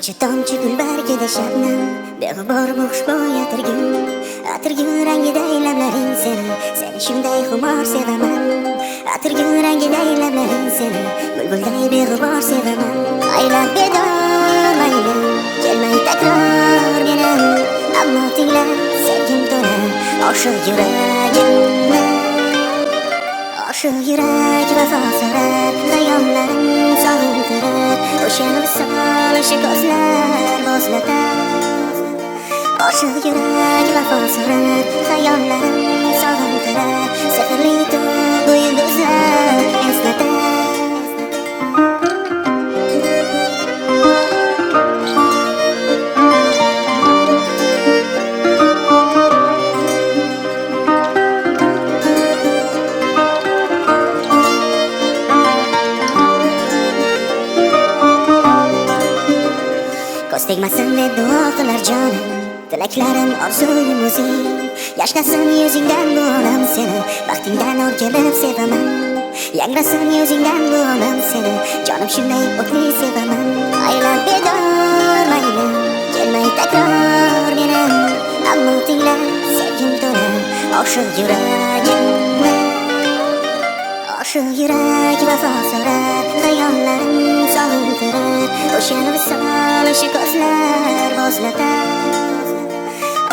Tomchi tomchi gul bargida shabnam, beg'ubor xushbo'y atirgul rangidagi lablaring seni shunday xumor sevaman. Atirgul rangidagi lablaring seni bulbulday beg'ubor sevaman. Aylab bedor mayli kelmay takror menim, ammo tingla sevgim to'la oshiq yuragimni. Oshiq yurak vafo so'rar, xayollarim sog'intirar, o'sha visol o'sha ko'zlar bo'zlatar. Oshiq yurak vafo so'rar, xayollarim sog'intirar, sehrli tuyg'u yulduzlar eslatar. Ko'z tegmasin deb duo qilar jonim, tilaklarim orzuyim o'zing. Yashnasin yuzingdan bu olam seni, baxtingdan o'rgilib sevaman. Yangrasin yuzingdan bu olam seni, jonim shunday o'tli sevaman. Aylab bedor mayli kelmay takror menim, ammo tingla sevgim to'la oshiq yuragimni. Oshiq yurak vafo so'rar, xayollarim sog'intirar, o'sha visol o'sha ko'zlar bo'zlatar.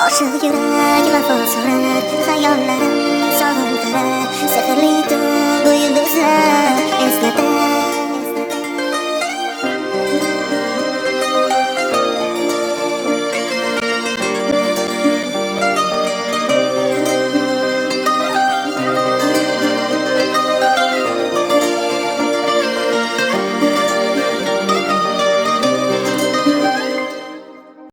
Oshiq yurak vafo so'rar, xayollarim sog'intirar, sehrli tuyg'u yulduzlar